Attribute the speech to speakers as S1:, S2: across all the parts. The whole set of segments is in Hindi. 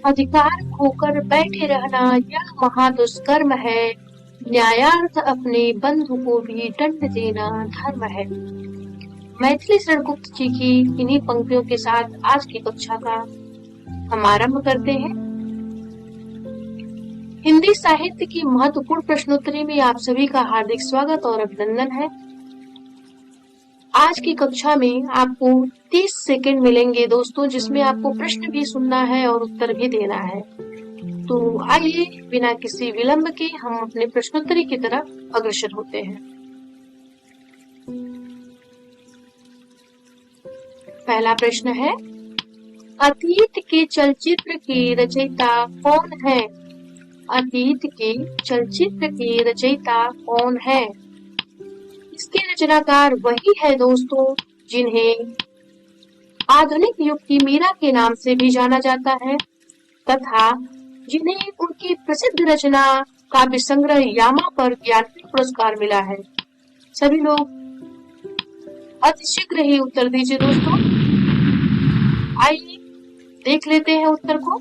S1: अधिकार खोकर बैठे रहना यह महादुष्कर्म है। न्यायार्थ अपने बंधु को भी दंड देना धर्म है। मैथिली शरण गुप्त जी की इन्हीं पंक्तियों के साथ आज की कक्षा का हम आरंभ करते हैं। हिंदी साहित्य की महत्वपूर्ण प्रश्नोत्तरी में आप सभी का हार्दिक स्वागत और अभिनंदन है। आज की कक्षा में आपको 30 सेकंड मिलेंगे दोस्तों, जिसमें आपको प्रश्न भी सुनना है और उत्तर भी देना है। तो आइए बिना किसी विलंब के हम अपने प्रश्नोत्तरी की तरफ अग्रसर होते हैं। पहला प्रश्न है, अतीत के चलचित्र के रचयिता कौन है? अतीत के चलचित्र के रचयिता कौन है? इसके रचनाकार वही है दोस्तों जिन्हें आधुनिक युग की मीरा के नाम से भी जाना जाता है तथा जिन्हें उनकी प्रसिद्ध रचना काव्य संग्रह यामा पर ज्ञानपीठ पुरस्कार मिला है। सभी लोग अतिशीघ्र ही उत्तर दीजिए दोस्तों। आइए देख लेते हैं उत्तर को।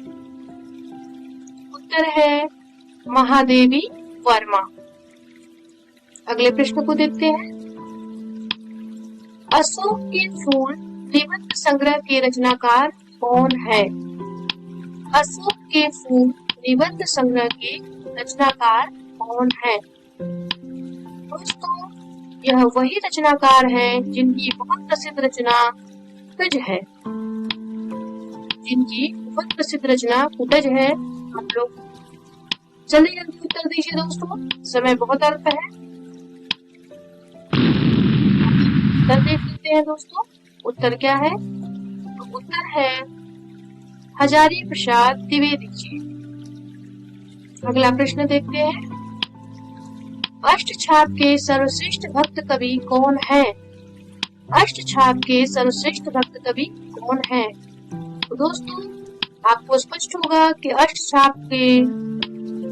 S1: उत्तर है महादेवी वर्मा। अगले प्रश्न को देखते हैं। अशोक के फूल निबंध संग्रह के रचनाकार कौन है? अशोक के फूल निबंध संग्रह के रचनाकार कौन है? दोस्तों यह वही रचनाकार हैं जिनकी बहुत प्रसिद्ध रचना कुटज है। जिनकी बहुत प्रसिद्ध रचना कुटज है। आप लोग जल्दी जल्दी उत्तर दीजिए दोस्तों, समय बहुत अल्प है। उत्तर देख लेते हैं दोस्तों। उत्तर क्या है? तो उत्तर है हजारी प्रसाद द्विवेदी जी। अगला प्रश्न देखते हैं। अष्टछाप के सर्वश्रेष्ठ भक्त कवि कौन है? अष्टछाप के सर्वश्रेष्ठ भक्त कवि कौन है? तो दोस्तों आपको स्पष्ट होगा कि अष्टछाप के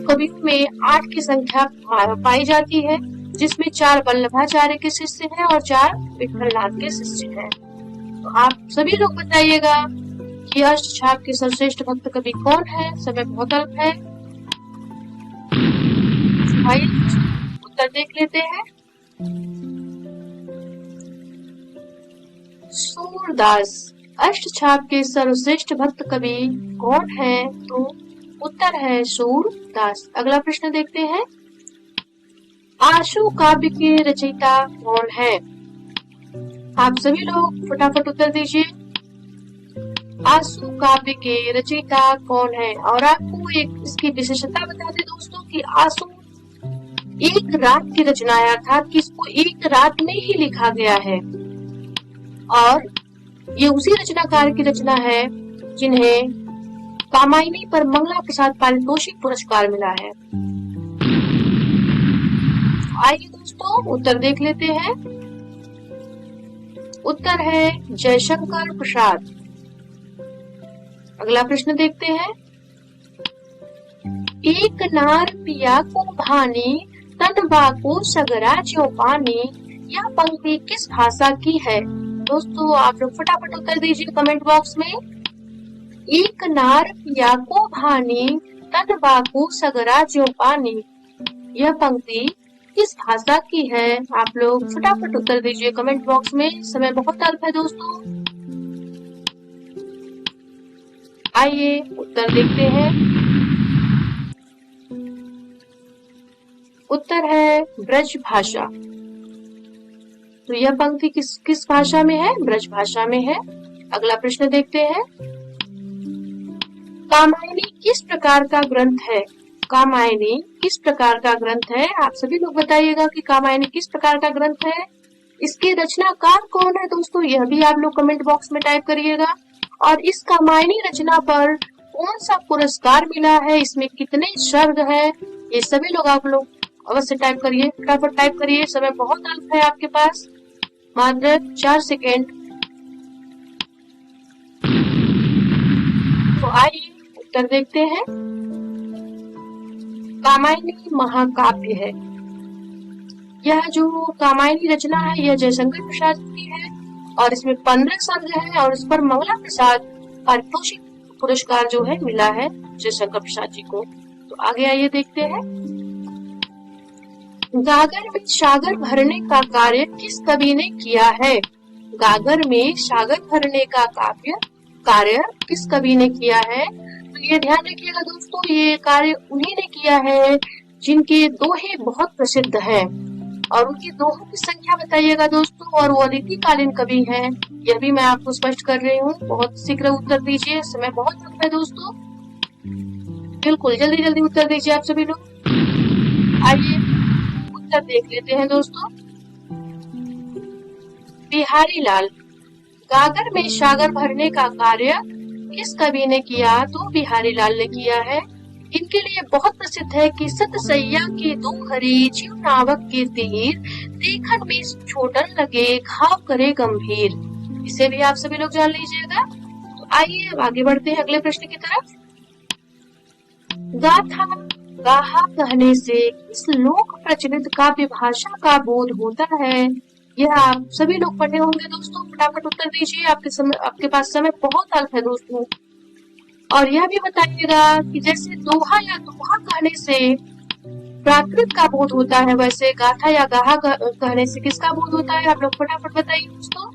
S1: कवियों में 8 की संख्या पाई जाती है, जिसमें 4 वल्लभाचार्य के शिष्य हैं और 4 विठलनाथ के शिष्य हैं। तो आप सभी लोग बताइएगा कि अष्टछाप के सर्वश्रेष्ठ भक्त कवि कौन है? समय बहुत अल्प है। आइए उत्तर देख लेते हैं। सूरदास अष्टछाप के सर्वश्रेष्ठ भक्त कवि कौन है? तो उत्तर है सूरदास। अगला प्रश्न देखते हैं। आशु काव्य के रचयिता कौन है? आप सभी लोग फटाफट उत्तर दीजिए। आशु काव्य के रचयिता कौन है? और आपको एक इसकी विशेषता बता दें दोस्तों कि आशु एक रात की रचना है, अर्थात कि इसको एक रात में ही लिखा गया है और ये उसी रचनाकार की रचना है जिन्हें कामायनी पर मंगला प्रसाद पारितोषिक पुरस्कार मिला है। आइए दोस्तों उत्तर देख लेते हैं। उत्तर है जयशंकर प्रसाद। अगला प्रश्न देखते हैं। एक नार पिया को भानी तनबा को सगरा ज्यों पानी, यह पंक्ति किस भाषा की है? दोस्तों आप लोग फटाफट उत्तर दीजिए कमेंट बॉक्स में। एक नार पिया को भानी तनबा को सगरा ज्यों पानी, यह पंक्ति किस भाषा की है? आप लोग फटाफट उत्तर दीजिए कमेंट बॉक्स में। समय बहुत अल्प है दोस्तों। आइए उत्तर देखते हैं। उत्तर है ब्रज भाषा। तो यह पंक्ति किस भाषा में है? ब्रज भाषा में है। अगला प्रश्न देखते हैं। कामायनी किस प्रकार का ग्रंथ है? कामायनी किस प्रकार का ग्रंथ है? आप सभी लोग बताइएगा कि कामायनी किस प्रकार का ग्रंथ है। इसके रचनाकार कौन है दोस्तों? यह भी आप लोग कमेंट बॉक्स में टाइप करिएगा। और इस कामायनी रचना पर कौन सा पुरस्कार मिला है? इसमें कितने सर्ग है? ये सभी लोग आप लोग अवश्य टाइप करिए, फटाफट टाइप करिए। समय बहुत अल्प है आपके पास, मात्र 4 सेकेंड। तो आइए उत्तर देखते हैं। कामायनी महाकाव्य है। यह जो कामायनी रचना है यह जयशंकर प्रसाद की है और इसमें 15 सर्ग है और इस पर मंगला प्रसाद पारितोषिक पुरस्कार जो है मिला है जयशंकर प्रसाद जी को। तो आगे आइए देखते हैं। गागर में सागर भरने का कार्य किस कवि ने किया है? गागर में सागर भरने का कार्य किस कवि ने किया है? तो ये ध्यान रखिएगा दोस्तों, ये कार्य उन्हीं ने किया है जिनके दोहे बहुत प्रसिद्ध हैं, और उनकी दोहों की संख्या बताइएगा दोस्तों, और वो रीतिकालीन कवि हैं। यह भी मैं आपको स्पष्ट कर रही हूँ। बहुत शीघ्र उत्तर दीजिए, समय बहुत कम है दोस्तों। बिल्कुल जल्दी जल्दी उत्तर दीजिए आप सभी लोग। आइए उत्तर देख लेते हैं दोस्तों। बिहारी लाल। गागर में सागर भरने का कार्य किस कवि ने किया? तो बिहारी लाल ने किया है। इनके लिए बहुत प्रसिद्ध है कि सत सैया के दो हरी जीव नावक के तीर, देखन में छोटन लगे घाव करे गंभीर। इसे भी आप सभी लोग जान लीजिएगा। तो आइए अब आगे बढ़ते हैं अगले प्रश्न की तरफ। गाथा गाहा कहने से किस लोक प्रचलित काव्य भाषा का बोध होता है? यह आप सभी लोग पढ़े होंगे दोस्तों, फटाफट उत्तर दीजिए। आपके पास समय बहुत अल्प है दोस्तों। और यह भी बताइएगा कि जैसे दोहा या दोहा कहने से प्राकृत का बोध होता है, वैसे गाथा या गाहा कहने से किसका बोध होता है? आप लोग फटाफट बताइए दोस्तों।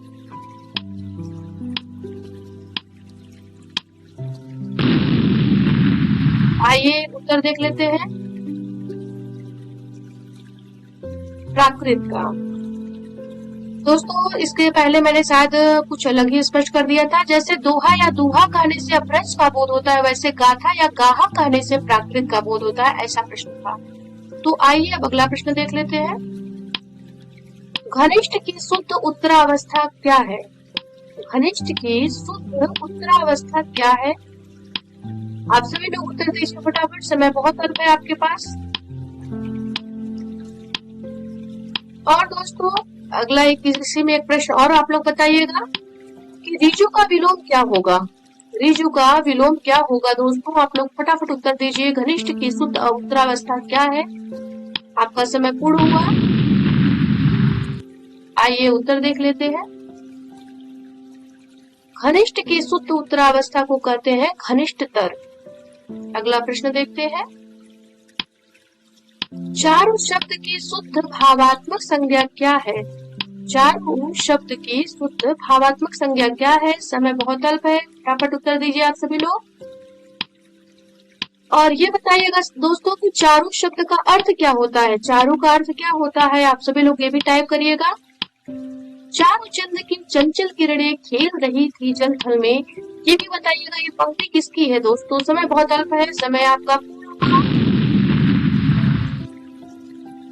S1: आइए उत्तर देख लेते हैं। प्राकृत का। दोस्तों इसके पहले मैंने शायद कुछ अलग ही स्पष्ट कर दिया था। जैसे दोहा या दोहा कहने से अपभ्रंश का बोध होता है, वैसे गाथा या गाहा कहने से प्राकृत का बोध होता है, ऐसा प्रश्न था। तो आइए अब अगला प्रश्न देख लेते हैं। घनिष्ठ की शुद्ध उत्तरावस्था क्या है? घनिष्ठ की शुद्ध उत्तरावस्था क्या है? आप सभी लोग उत्तर दीजिए फटाफट, समय बहुत अल्प है आपके पास। और दोस्तों अगला इसी में एक प्रश्न और आप लोग बताइएगा कि ऋजु का विलोम क्या होगा? ऋजु का विलोम क्या होगा दोस्तों? आप लोग फटाफट उत्तर दीजिए। घनिष्ठ की शुद्ध उत्तरावस्था क्या है? आपका समय पूर्ण हुआ। आइए उत्तर देख लेते हैं। घनिष्ठ की शुद्ध उत्तरावस्था को कहते हैं घनिष्ठतर। अगला प्रश्न देखते हैं। चारु शब्द की शुद्ध भावात्मक संज्ञा क्या है? चारु शब्द की शुद्ध भावात्मक संज्ञा क्या है? समय बहुत अल्प है, फटाफट उत्तर दीजिए आप सभी लोग। और ये बताइएगा दोस्तों कि चारु शब्द का अर्थ क्या होता है? चारु का अर्थ क्या होता है? आप सभी लोग ये भी टाइप करिएगा। चारु चंद की चंचल किरणें खेल रही थी जल थल में, ये भी बताइएगा ये पंक्ति किसकी है दोस्तों? समय बहुत अल्प है, समय आपका पूर्ण।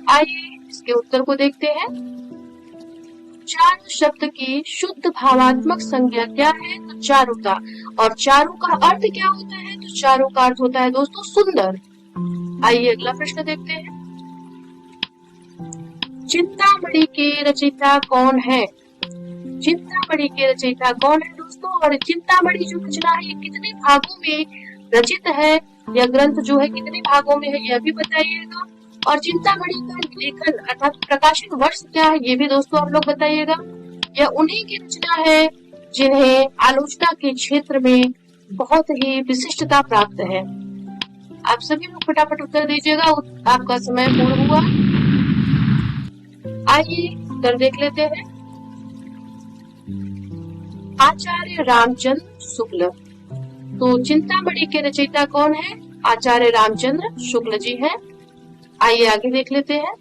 S1: आइए इसके उत्तर को देखते हैं। चारु शब्द की शुद्ध भावात्मक संज्ञा क्या है? तो चारुता। और चारु का अर्थ क्या होता है? तो चारु का अर्थ होता है दोस्तों सुंदर। आइए अगला प्रश्न देखते हैं। चिंतामणि के रचयिता कौन है? चिंतामणि के रचयिता कौन है दोस्तों? और चिंतामणि जो रचना है ये कितने भागों में रचित है? यह ग्रंथ जो है कितने भागों में है, यह भी बताइएगा। और चिंतामणि का लेखन अर्थात प्रकाशन वर्ष क्या है, ये भी दोस्तों आप लोग बताइएगा। यह उन्हीं की रचना है जिन्हें आलोचना के क्षेत्र में बहुत ही विशिष्टता प्राप्त है। आप सभी लोग फटाफट उत्तर दीजिएगा, आपका समय पूर्ण हुआ। आइए उत्तर देख लेते हैं। आचार्य रामचंद्र शुक्ल। तो चिंतामणि के रचयिता कौन है? आचार्य रामचंद्र शुक्ल जी हैं। आइए आगे देख लेते हैं।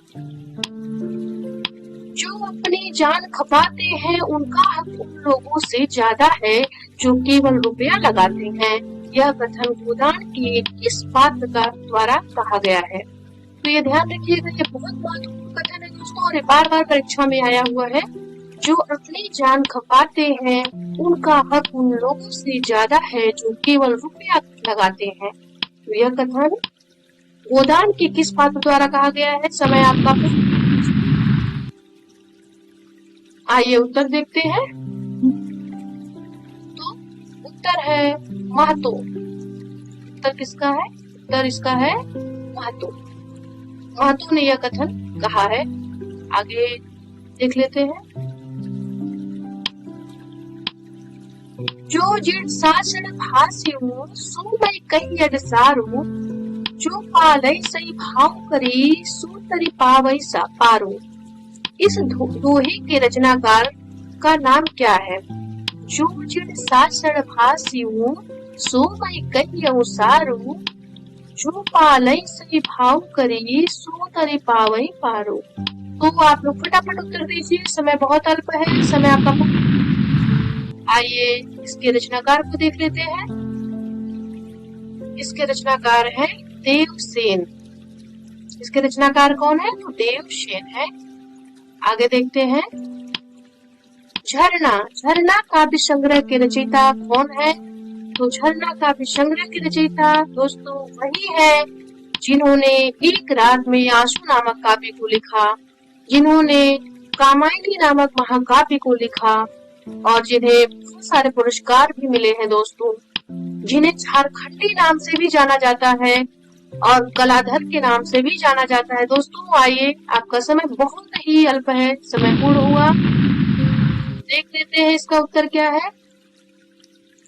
S1: जो अपनी जान खपाते हैं उनका हक उन लोगों से ज्यादा है जो केवल रुपया लगाते हैं। यह कथन गोदान के किस पात्र का द्वारा कहा गया है? तो ये ध्यान रखिएगा, ये बहुत महत्वपूर्ण कथन है दोस्तों, और बार बार परीक्षा में आया हुआ है। जो अपनी जान खपाते हैं उनका हक उन लोगों से ज्यादा है जो केवल रुपया लगाते हैं। तो यह कथन गोदान के किस पात्र द्वारा कहा गया है? समय आपका। आइए उत्तर देखते हैं। तो उत्तर है महतो। उत्तर किसका है? उत्तर इसका है महतो। महतो ने यह कथन कहा है। आगे देख लेते हैं। जो जिण सासण भास्यु सुमय कहियड सारू जो पालय सही भाव करी सूतरी पावई सा पारो। इस दोहे के रचनाकार का नाम क्या है? जो जिण सासण भास्यु सुमय कहियउ सारू जो पालय सही भाव करी सूतरी पावई पारो। तो आप लोग फटाफट उत्तर दीजिए, समय बहुत अल्प है, समय आपका। आइए इसके रचनाकार को देख लेते हैं। इसके रचनाकार है देवसेन। इसके रचनाकार कौन है? तो देवसेन है। आगे देखते हैं। झरना। झरना काव्य संग्रह के रचयिता कौन है? तो झरना काव्य संग्रह के रचयिता दोस्तों वही है जिन्होंने एक रात में आंसू नामक काव्य को लिखा, जिन्होंने कामायनी नामक महाकाव्य को लिखा और जिन्हें बहुत सारे पुरस्कार भी मिले हैं दोस्तों, जिन्हें झारखंडी नाम से भी जाना जाता है और कलाधर के नाम से भी जाना जाता है। दोस्तों आइए, आपका समय बहुत ही अल्प है, समय पूर्ण हुआ। देख लेते हैं इसका उत्तर क्या है।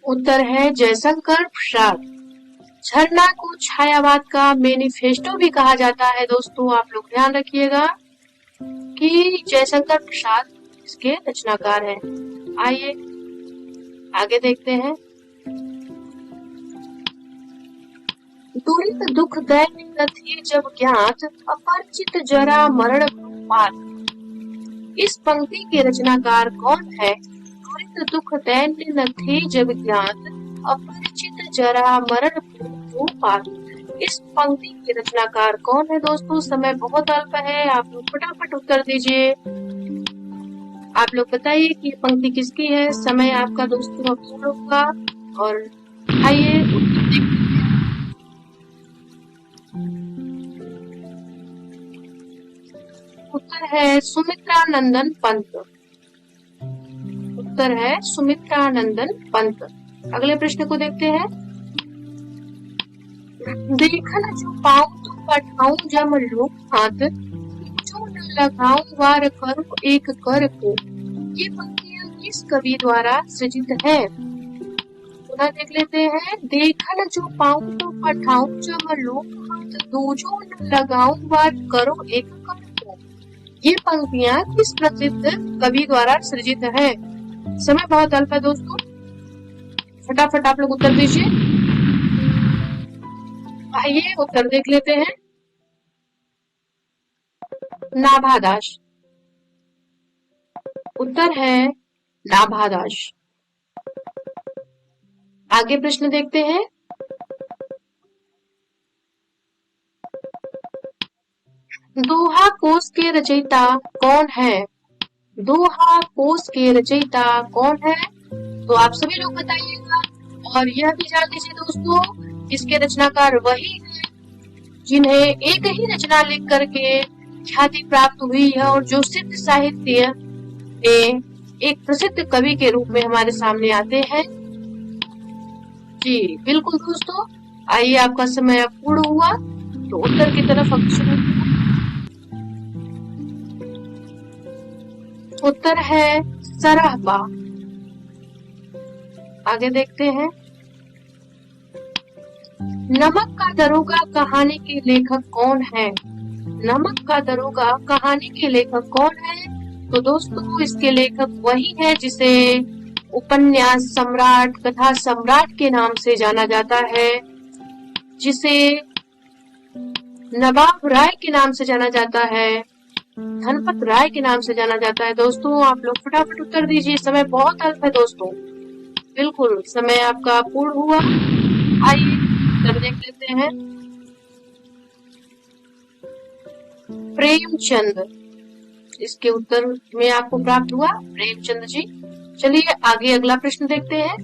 S1: उत्तर है जयशंकर प्रसाद। झरना को छायावाद का मैनिफेस्टो भी कहा जाता है। दोस्तों आप लोग ध्यान रखिएगा कि जयशंकर प्रसाद इसके रचनाकार हैं। आइए आगे देखते हैं। दुरित दुख दैन्य न थे जब ज्ञात अपरिचित जरा मरण पात। इस पंक्ति के रचनाकार कौन है? दुरित दुख दैन्य न थे जब ज्ञात अपरिचित जरा मरण पात। इस पंक्ति के रचनाकार कौन है दोस्तों? समय बहुत अल्प है, आप लोग फटाफट उत्तर दीजिए। आप लोग बताइए कि ये पंक्ति किसकी है। समय आपका दोस्तों अब पूर्ण होगा और आइए उत्तर देखते हैं। उत्तर है सुमित्रा नंदन पंत। उत्तर है सुमित्रा नंदन पंत। अगले प्रश्न को देखते हैं। देखन जो पाऊं तो पठाऊं जम लोक हाथ जो न लगाऊं वार करूं एक कर को। ये पंक्तियां किस कवि द्वारा सृजित है? पुनः देख लेते हैं। देखन जो पाऊं तो पठाऊं जम लोक हाथ दूजो न लगाऊं वार करो एक कर को। ये पंक्तियां किस प्रसिद्ध कवि द्वारा सृजित है? समय बहुत अल्प है दोस्तों, फटाफट आप लोग उत्तर दीजिए। आइए उत्तर देख लेते हैं। नाभादास। उत्तर है नाभादास। आगे प्रश्न देखते हैं। दोहा कोश के रचयिता कौन है? दोहा कोश के रचयिता कौन है? तो आप सभी लोग बताइएगा और यह भी जान लीजिए दोस्तों, इसके रचनाकार वही है जिन्हें एक ही रचना लिख करके ख्याति प्राप्त हुई है और जो सिद्ध साहित्य में एक प्रसिद्ध कवि के रूप में हमारे सामने आते हैं। जी बिल्कुल दोस्तों, आइए आपका समय अब पूर्ण हुआ तो उत्तर की तरफ अब शुरू। उत्तर है सरहबा। आगे देखते हैं। नमक का दरोगा कहानी के लेखक कौन है? नमक का दरोगा कहानी के लेखक कौन है? तो दोस्तों इसके लेखक वही है जिसे उपन्यास सम्राट, कथा सम्राट के नाम से जाना जाता है, जिसे नवाब राय के नाम से जाना जाता है, धनपत राय के नाम से जाना जाता है। दोस्तों आप लोग फटाफट उत्तर दीजिए, समय बहुत अल्प है दोस्तों। बिल्कुल समय आपका पूर्ण हुआ। आइए उत्तर देख लेते हैं। प्रेमचंद। इसके उत्तर में आपको प्राप्त हुआ प्रेमचंद जी। चलिए आगे अगला प्रश्न देखते हैं।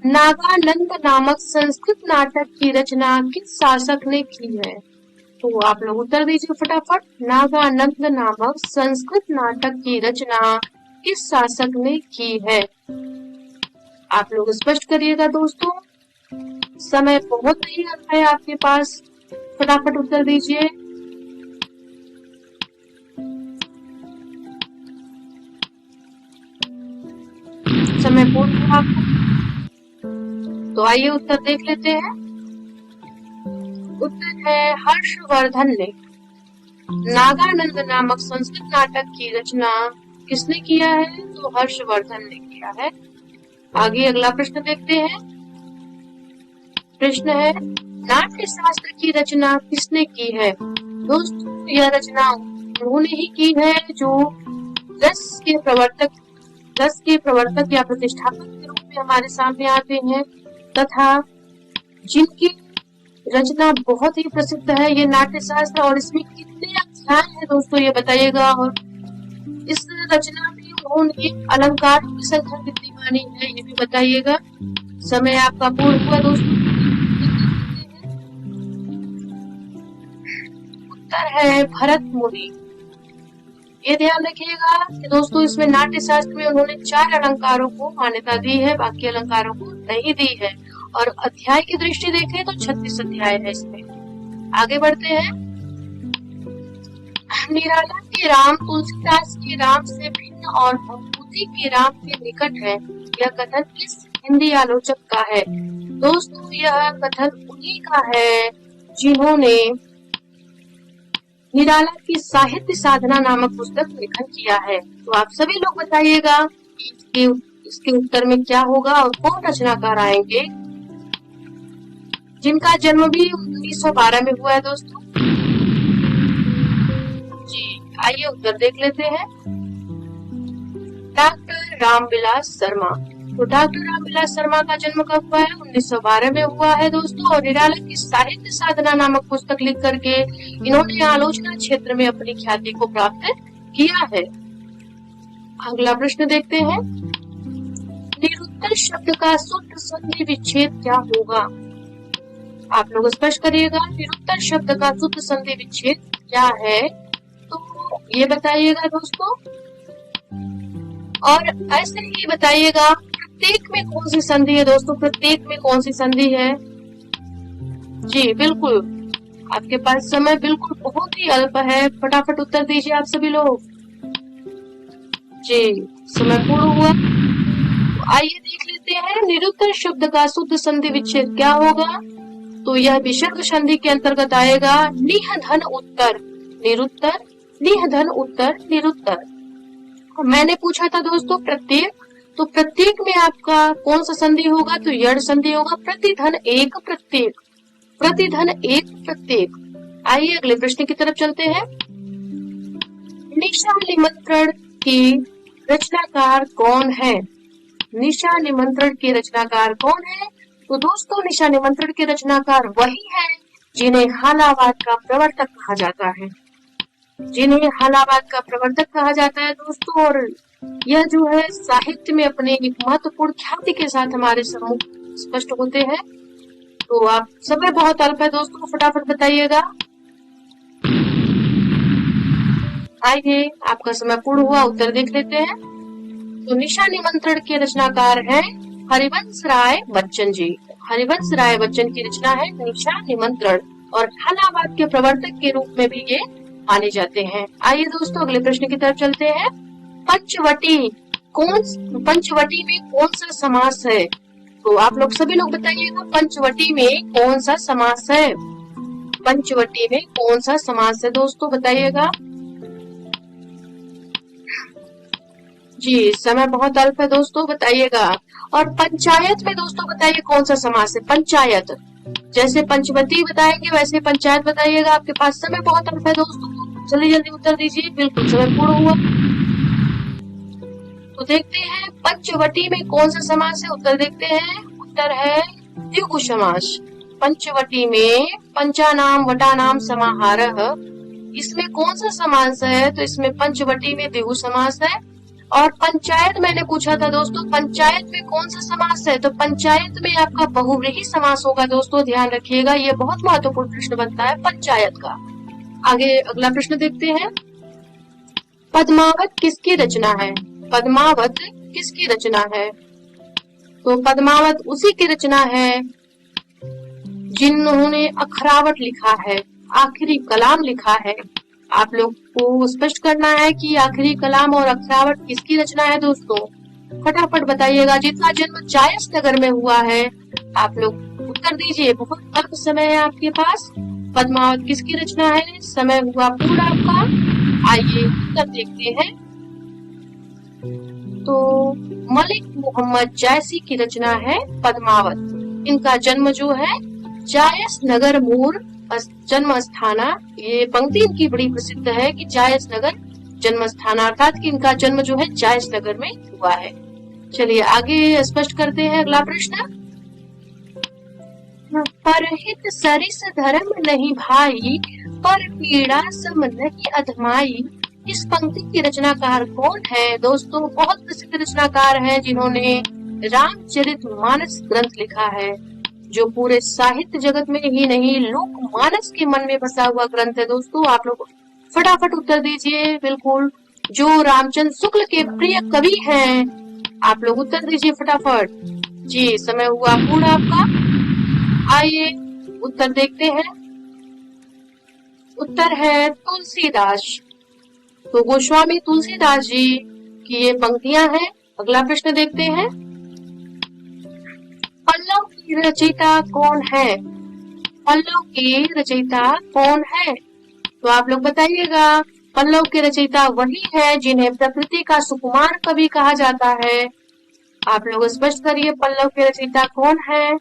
S1: नागानंद नामक संस्कृत नाटक की रचना किस शासक ने की है? तो आप लोग उत्तर दीजिए फटाफट। नागानंद नामक संस्कृत नाटक की रचना किस शासक ने की है? आप लोग स्पष्ट करिएगा दोस्तों, समय बहुत ही है आपके पास, फटाफट उत्तर दीजिए। समय पूर्ण हुआ आपको। तो आइए उत्तर देख लेते हैं। उत्तर है हर्षवर्धन ने। नागानंद नामक संस्कृत नाटक की रचना किसने किया है? तो हर्षवर्धन ने किया है। आगे अगला प्रश्न देखते हैं। प्रश्न है नाट्य शास्त्र की रचना किसने की है? दोस्तों यह रचना उन्होंने ही की है जो रस के प्रवर्तक या प्रतिष्ठापक के रूप में हमारे सामने आते हैं तथा जिनकी रचना बहुत ही प्रसिद्ध है ये नाट्य शास्त्र। और इसमें कितने अध्याय हैं दोस्तों ये बताइएगा। और इस रचना में उन्होंने अलंकार की संख्या कितनी मानी है ये भी बताइएगा। समय आपका पूर्ण हुआ दोस्तों। उत्तर है भरत मुनि। ये ध्यान रखिएगा कि दोस्तों इसमें नाट्य शास्त्र में उन्होंने 4 अलंकारों को मान्यता दी है, बाकी अलंकारों को नहीं दी है। और अध्याय की दृष्टि देखें तो 36 अध्याय है इसमें। आगे बढ़ते हैं। निराला के राम तुलसीदास के राम से भिन्न और भवभूति के राम के निकट है, यह कथन किस हिंदी आलोचक का है? दोस्तों यह कथन उन्हीं का है जिन्होंने निराला की साहित्य साधना नामक पुस्तक लेखन किया है। तो आप सभी लोग बताइएगा इसके उत्तर में क्या होगा और कौन रचनाकार आएंगे जिनका जन्म भी 1912 में हुआ है दोस्तों। जी आइए उत्तर देख लेते हैं। डॉक्टर रामविलास शर्मा। तो डॉक्टर रामविलास शर्मा का जन्म कब हुआ है? 1912 में हुआ है दोस्तों। और निराला की साहित्य साधना नामक पुस्तक लिख करके इन्होंने आलोचना क्षेत्र में अपनी ख्याति को प्राप्त किया है। अगला प्रश्न देखते हैं। निरुत्तर शब्द का शुद्ध संधि विच्छेद क्या होगा? आप लोग स्पष्ट करिएगा निरुत्तर शब्द का शुद्ध संधि विच्छेद क्या है, तो ये बताइएगा दोस्तों। और ऐसे ही बताइएगा प्रत्येक में कौन सी संधि है दोस्तों, प्रत्येक में कौन सी संधि है? जी बिल्कुल, आपके पास समय बिल्कुल बहुत ही अल्प है, फटाफट उत्तर दीजिए आप सभी लोग। जी समय पूर्ण हुआ। तो आइए देख लेते हैं निरुत्तर शब्द का शुद्ध संधि विच्छेद क्या होगा। तो यह विसर्ग संधि के अंतर्गत आएगा। निह धन उत्तर निरुत्तर, निह धन उत्तर निरुत्तर। मैंने पूछा था दोस्तों प्रत्येक, तो प्रत्येक में आपका कौन सा संधि होगा? तो यड़ संधि होगा। प्रतिधन एक प्रत्येक, प्रतिधन एक प्रत्येक। आइए अगले प्रश्न की तरफ चलते हैं। निशा निमंत्रण की रचनाकार कौन है? निशा निमंत्रण के रचनाकार कौन है? तो दोस्तों निशा निमंत्रण के रचनाकार वही है जिन्हें हालावाद का प्रवर्तक कहा जाता है, जिन्हें हालावाद का प्रवर्तक कहा जाता है दोस्तों। और यह जो है साहित्य में अपने एक महत्वपूर्ण ख्याति के साथ हमारे सम्मुख स्पष्ट होते हैं। तो आप समय बहुत अल्प है दोस्तों, फटाफट बताइएगा। आइए आपका समय पूर्ण हुआ, उत्तर देख लेते हैं। तो निशा निमंत्रण के रचनाकार हैं हरिवंश राय बच्चन जी। हरिवंश राय बच्चन की रचना है निशा निमंत्रण और हालावाद के प्रवर्तक के रूप में भी ये माने जाते हैं। आइए दोस्तों अगले प्रश्न की तरफ चलते हैं। पंचवटी में कौन सा समास है? तो आप लोग सभी लोग बताइएगा पंचवटी में कौन सा समास है? पंचवटी में कौन सा समास है दोस्तों बताइएगा। जी समय बहुत अल्प है दोस्तों, बताइएगा। और पंचायत में दोस्तों बताइए कौन सा समास है? पंचायत, जैसे पंचवटी बताएंगे वैसे पंचायत बताइएगा। आपके पास समय बहुत अल्प है दोस्तों, जल्दी जल्दी उत्तर दीजिए। बिल्कुल समय पूर्ण हुआ। तो देखते हैं पंचवटी में कौन सा समास है, उत्तर देखते हैं। उत्तर है द्विगु समास। पंचवटी में पंचानाम वटानाम समाहारः, इसमें कौन सा समास है? तो इसमें पंचवटी में द्विगु समास है। और पंचायत मैंने पूछा था दोस्तों, पंचायत में कौन सा समास है? तो पंचायत में आपका बहुव्रीहि समास होगा दोस्तों, ध्यान रखिएगा। ये बहुत महत्वपूर्ण प्रश्न बनता है पंचायत का। आगे अगला प्रश्न देखते हैं। पद्मावत किसकी रचना है? पद्मावत किसकी रचना है? तो पद्मावत उसी की रचना है जिन्होंने अखरावट लिखा है, आखिरी कलाम लिखा है। आप लोग को स्पष्ट करना है कि आखिरी कलाम और अखरावट किसकी रचना है दोस्तों। फटाफट बताइएगा। जिनका जन्म जायस नगर में हुआ है आप लोग उत्तर दीजिए। बहुत अल्प समय है आपके पास। पद्मावत किसकी रचना है? समय हुआ पूर्ण आपका। आइए उत्तर देखते हैं। तो मलिक मोहम्मद जायसी की रचना है पद्मावत। इनका जन्म जो है जायस नगर मूर जन्म स्थाना। ये पंक्ति इनकी बड़ी प्रसिद्ध है कि जायस नगर जन्म स्थान, अर्थात कि इनका जन्म जो है जायस नगर में हुआ है। चलिए आगे स्पष्ट करते हैं अगला प्रश्न। परहित सरिस धर्म नहीं भाई, पर पीड़ा सम नहीं अधमाई। इस पंक्ति के रचनाकार कौन है? दोस्तों बहुत प्रसिद्ध रचनाकार हैं जिन्होंने रामचरितमानस ग्रंथ लिखा है, जो पूरे साहित्य जगत में ही नहीं लोक मानस के मन में बसा हुआ ग्रंथ है। दोस्तों आप लोग फटाफट उत्तर दीजिए। बिल्कुल, जो रामचंद्र शुक्ल के प्रिय कवि हैं, आप लोग उत्तर दीजिए फटाफट। जी समय हुआ पूर्ण आपका। आइए उत्तर देखते हैं। उत्तर है तुलसीदास। तो गोस्वामी तुलसीदास जी की ये पंक्तियां हैं। अगला प्रश्न देखते हैं। पल्लव की रचयिता कौन है? पल्लव की रचयिता कौन है? तो आप लोग बताइएगा। पल्लव के रचयिता वही है जिन्हें प्रकृति का सुकुमार कवि कहा जाता है। आप लोग स्पष्ट करिए पल्लव के रचयिता कौन है।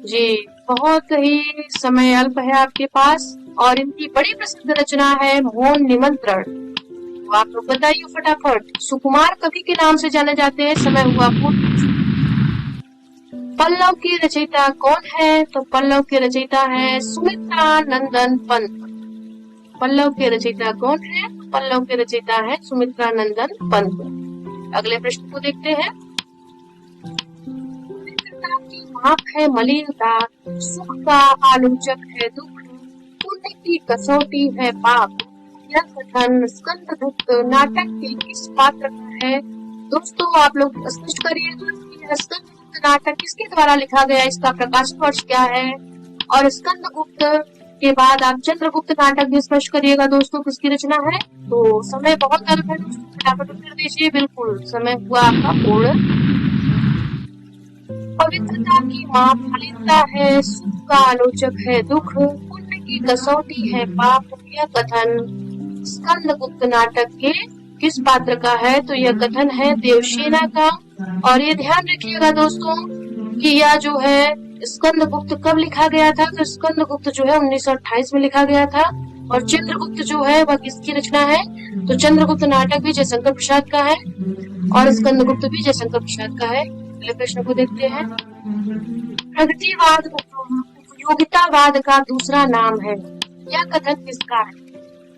S1: जी बहुत ही समय अल्प है आपके पास और इनकी बड़ी प्रसिद्ध रचना है मौन निमंत्रण। तो आप लोग बताइए फटाफट। सुकुमार कवि के नाम से जाने जाते हैं। समय हुआ पूर्ण। पल्लव की रचयिता कौन है? तो पल्लव के रचयिता है सुमित्रा नंदन पंत। पल्लव के रचयिता कौन है? पल्लव के रचयिता है सुमित्रा नंदन पंत। अगले प्रश्न को देखते हैं। की माप है मलिनता, सुख का आलोचक है दुख, पुण्य की कसौटी है पाप। यह कथन स्कंदगुप्त नाटक के किस पात्र का है? दोस्तों आप लोग स्पष्ट करिए। स्कंदगुप्त नाटक किसके द्वारा लिखा गया? इसका प्रकाशन वर्ष क्या है? और स्कंदगुप्त के बाद आप चंद्रगुप्त नाटक भी स्पष्ट करिएगा। दोस्तों किसकी रचना है? तो समय बहुत अल्प है दोस्तों, फटाफट उत्तर दीजिए। बिल्कुल समय हुआ आपका पूर्ण। पवित्रता की माप मलिनता है, सुख का आलोचक है दुख, पुण्य की कसौटी है पाप। यह कथन स्कंदगुप्त नाटक के किस पात्र का है? तो यह कथन है देवसेना का। और ये ध्यान रखिएगा दोस्तों कि यह जो है स्कंदगुप्त कब लिखा गया था? तो स्कंदगुप्त जो है 1928 में लिखा गया था। और चंद्रगुप्त जो है वह किसकी रचना है? तो चंद्रगुप्त नाटक भी जयशंकर प्रसाद का है और स्कंदगुप्त भी जयशंकर प्रसाद का है। अगले प्रश्न को देखते हैं। प्रगतिवाद उपयोगितावाद का दूसरा नाम है। यह कथन किसका है?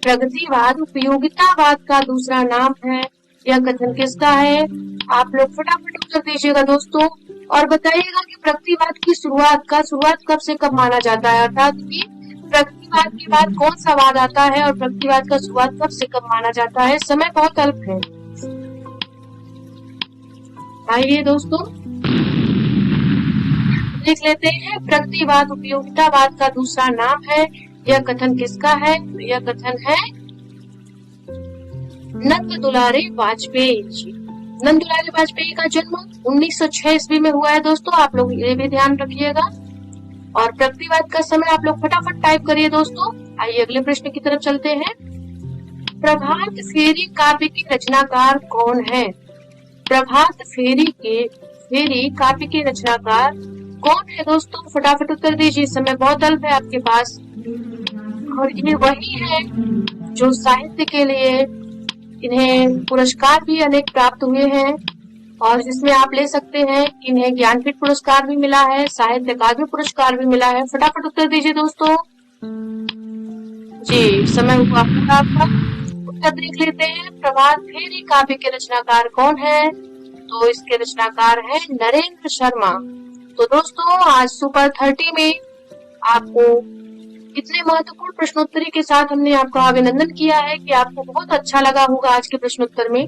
S1: प्रगतिवाद उपयोगितावाद का दूसरा नाम है। यह कथन किसका है? आप लोग फटाफट उत्तर दीजिएगा दोस्तों और बताइएगा कि प्रगतिवाद की शुरुआत कब से कब माना जाता है, अर्थात कि प्रगतिवाद के बाद कौन सा वाद आता है और प्रगतिवाद का शुरुआत कब से कब माना जाता है। समय बहुत अल्प है। आइए दोस्तों देख लेते हैं। प्रगतिवाद उपयोगितावाद का दूसरा नाम है। यह कथन किसका है? यह कथन है नंद दुलारे वाजपेयी जी। नंद दुलारे वाजपेयी का जन्म 1906 ईस्वी में हुआ है दोस्तों, आप लोग ये भी ध्यान रखिएगा। और प्रगतिवाद का समय आप लोग फटाफट टाइप करिए दोस्तों। आइए अगले प्रश्न की तरफ चलते हैं। प्रभात फेरी काव्य के रचनाकार कौन है? प्रभात फेरी काव्य के रचनाकार कौन है दोस्तों? फटाफट उत्तर दीजिए, समय बहुत अल्प है आपके पास। और ये वही है जो साहित्य के लिए इन्हें पुरस्कार भी अनेक प्राप्त हुए हैं और जिसमें आप ले सकते हैं इन्हें ज्ञानपीठ पुरस्कार भी मिला है, साहित्य अकादमी पुरस्कार भी मिला है। फटाफट उत्तर दीजिए दोस्तों। जी समय हुआ पूरा आपका। उत्तर देख लेते हैं। प्रभात फेरी काव्य के रचनाकार कौन है? तो इसके रचनाकार है नरेंद्र शर्मा। तो दोस्तों आज सुपर 30 में आपको इतने महत्वपूर्ण प्रश्नोत्तरी के साथ हमने आपका अभिनंदन किया है कि आपको बहुत अच्छा लगा होगा आज के प्रश्नोत्तर में।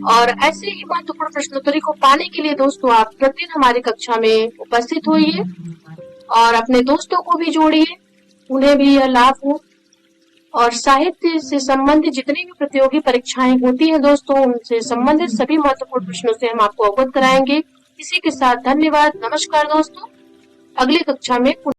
S1: और ऐसे ही महत्वपूर्ण प्रश्नोत्तरी को पाने के लिए दोस्तों आप प्रतिदिन हमारी कक्षा में उपस्थित होइए और अपने दोस्तों को भी जोड़िए, उन्हें भी यह लाभ हो। और साहित्य से संबंधित जितनी भी प्रतियोगी परीक्षाएं होती हैं दोस्तों, उनसे संबंधित सभी महत्वपूर्ण प्रश्नों से हम आपको अवगत कराएंगे। इसी के साथ धन्यवाद, नमस्कार दोस्तों। अगली कक्षा में